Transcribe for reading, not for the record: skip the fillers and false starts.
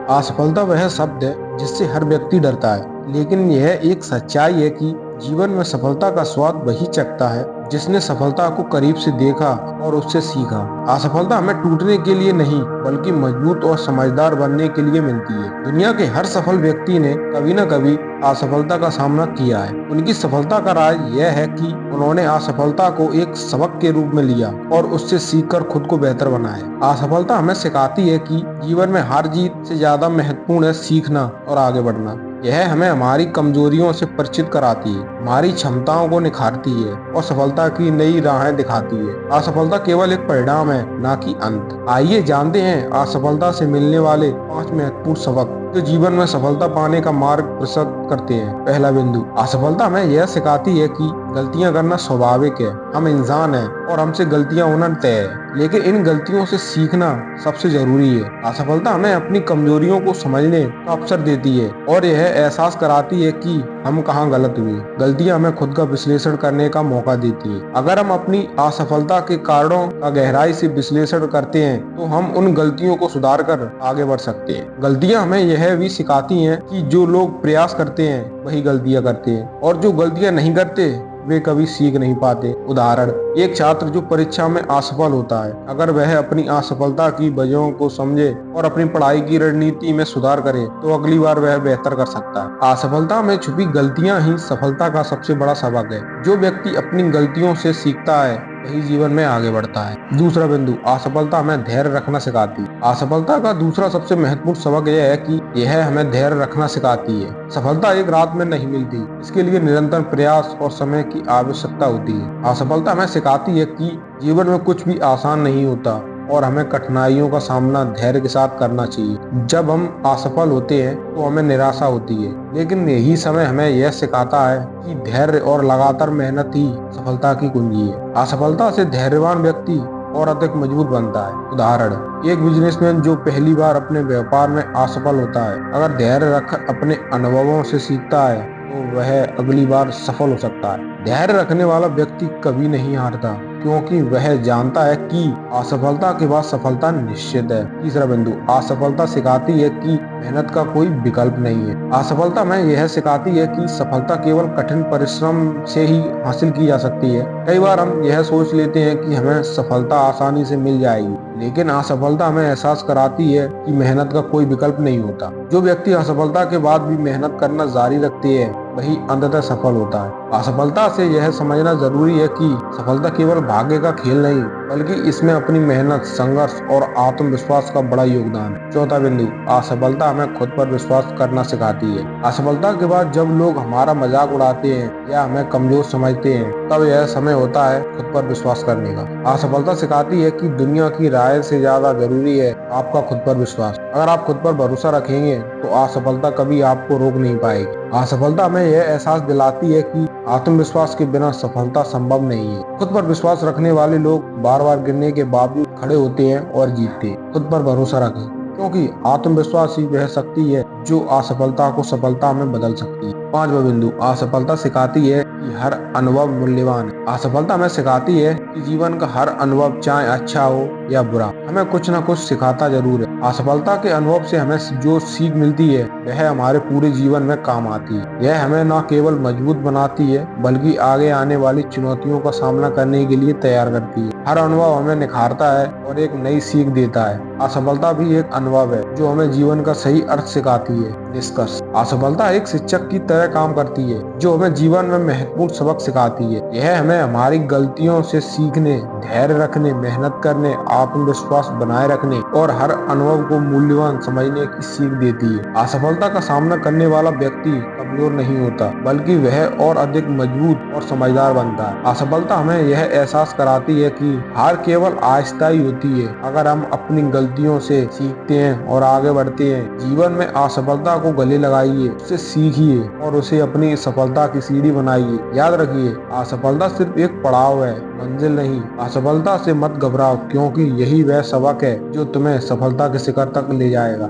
असफलता वह शब्द है जिससे हर व्यक्ति डरता है, लेकिन यह एक सच्चाई है कि जीवन में सफलता का स्वाद वही चखता है जिसने सफलता को करीब से देखा और उससे सीखा। असफलता हमें टूटने के लिए नहीं, बल्कि मजबूत और समझदार बनने के लिए मिलती है। दुनिया के हर सफल व्यक्ति ने कभी न कभी असफलता का सामना किया है। उनकी सफलता का राज यह है कि उन्होंने असफलता को एक सबक के रूप में लिया और उससे सीखकर खुद को बेहतर बनाया। असफलता हमें सिखाती है कि जीवन में हार जीत से ज्यादा महत्वपूर्ण है सीखना और आगे बढ़ना। यह हमें हमारी कमजोरियों से परिचित कराती है, हमारी क्षमताओं को निखारती है और सफलता की नई राहें दिखाती है। असफलता केवल एक परिणाम है, ना कि अंत। आइए जानते हैं असफलता से मिलने वाले 5 महत्वपूर्ण सबक जो जीवन में सफलता पाने का मार्ग प्रशस्त करते हैं। पहला बिंदु, असफलता हमें यह सिखाती है कि गलतियां करना स्वाभाविक है। हम इंसान हैं और हमसे गलतियां होना तय है, लेकिन इन गलतियों से सीखना सबसे जरूरी है। असफलता हमें अपनी कमजोरियों को समझने का अवसर देती है और यह एहसास कराती है कि हम कहाँ गलत हुए। गलतियां हमें खुद का विश्लेषण करने का मौका देती है। अगर हम अपनी असफलता के कारणों का गहराई से विश्लेषण करते हैं तो हम उन गलतियों को सुधार कर आगे बढ़ सकते हैं। गलतियां हमें यह भी सिखाती हैं कि जो लोग प्रयास करते हैं वही गलतियां करते हैं और जो गलतियां नहीं करते वे कभी सीख नहीं पाते। उदाहरण, एक छात्र जो परीक्षा में असफल होता है, अगर वह अपनी असफलता की वजहों को समझे और अपनी पढ़ाई की रणनीति में सुधार करे तो अगली बार वह बेहतर कर सकता है। असफलता में छुपी गलतियां ही सफलता का सबसे बड़ा सबक है। जो व्यक्ति अपनी गलतियों से सीखता है वही जीवन में आगे बढ़ता है। दूसरा बिंदु, असफलता हमें धैर्य रखना सिखाती है। असफलता का दूसरा सबसे महत्वपूर्ण सबक यह है कि यह हमें धैर्य रखना सिखाती है। सफलता एक रात में नहीं मिलती, इसके लिए निरंतर प्रयास और समय की आवश्यकता होती है। असफलता हमें सिखाती है कि जीवन में कुछ भी आसान नहीं होता और हमें कठिनाइयों का सामना धैर्य के साथ करना चाहिए। जब हम असफल होते हैं तो हमें निराशा होती है, लेकिन यही समय हमें यह सिखाता है कि धैर्य और लगातार मेहनत ही सफलता की कुंजी है। असफलता से धैर्यवान व्यक्ति और अधिक मजबूत बनता है। उदाहरण, एक बिजनेसमैन जो पहली बार अपने व्यापार में असफल होता है, अगर धैर्य रख अपने अनुभवों से सीखता है तो वह अगली बार सफल हो सकता है। धैर्य रखने वाला व्यक्ति कभी नहीं हारता, क्योंकि वह जानता है कि असफलता के बाद सफलता निश्चित है। तीसरा बिंदु, असफलता सिखाती है कि मेहनत का कोई विकल्प नहीं है। असफलता में यह सिखाती है कि सफलता केवल कठिन परिश्रम से ही हासिल की जा सकती है। कई बार हम यह सोच लेते हैं कि हमें सफलता आसानी से मिल जाएगी, लेकिन असफलता हमें एहसास कराती है कि मेहनत का कोई विकल्प नहीं होता। जो व्यक्ति असफलता के बाद भी मेहनत करना जारी रखते हैं वही अंततः सफल होता है। असफलता से यह समझना जरूरी है कि सफलता केवल भाग्य का खेल नहीं, बल्कि इसमें अपनी मेहनत, संघर्ष और आत्मविश्वास का बड़ा योगदान है। चौथा बिंदु, असफलता हमें खुद पर विश्वास करना सिखाती है। असफलता के बाद जब लोग हमारा मजाक उड़ाते हैं या हमें कमजोर समझते हैं, तब यह समय होता है खुद पर विश्वास करने का। असफलता सिखाती है कि दुनिया की राय से ज्यादा जरूरी है आपका खुद पर विश्वास। अगर आप खुद पर भरोसा रखेंगे तो असफलता कभी आपको रोक नहीं पाएगी। असफलता हमें यह एहसास दिलाती है कि आत्मविश्वास के बिना सफलता संभव नहीं है। खुद पर विश्वास रखने वाले लोग बार बार गिरने के बावजूद खड़े होते हैं और जीतते हैं। खुद पर भरोसा रखें, क्योंकि आत्मविश्वास ही वह शक्ति है जो असफलता को सफलता में बदल सकती है। पांचवा बिंदु, असफलता सिखाती है कि हर अनुभव मूल्यवान है। असफलता हमें सिखाती है कि जीवन का हर अनुभव, चाहे अच्छा हो या बुरा, हमें कुछ न कुछ सिखाता जरूर है। असफलता के अनुभव से हमें जो सीख मिलती है वह हमारे पूरे जीवन में काम आती है। यह हमें न केवल मजबूत बनाती है, बल्कि आगे आने वाली चुनौतियों का सामना करने के लिए तैयार करती है। हर अनुभव हमें निखारता है और एक नई सीख देता है। असफलता भी एक अनुभव है जो हमें जीवन का सही अर्थ सिखाती है। निष्कर्ष, असफलता एक शिक्षक की तरह काम करती है जो हमें जीवन में महत्वपूर्ण सबक सिखाती है। यह हमें हमारी गलतियों से सीखने, धैर्य रखने, मेहनत करने, आत्मविश्वास बनाए रखने और हर अनुभव को मूल्यवान समझने की सीख देती है। असफलता का सामना करने वाला व्यक्ति कमजोर नहीं होता, बल्कि वह और अधिक मजबूत और समझदार बनता है। असफलता हमें यह एहसास कराती है कि हार केवल अस्थायी होती है। अगर हम अपनी गलतियों से सीखते हैं और आगे बढ़ते हैं, जीवन में असफलता को गले लगाइए, उससे सीखिए और उसे अपनी सफलता की सीढ़ी बनाइए। याद रखिए, असफलता सिर्फ एक पड़ाव है, मंजिल नहीं। असफलता से मत घबराओ, क्योंकि यही वह सबक है जो तुम्हें सफलता के शिखर तक ले जाएगा।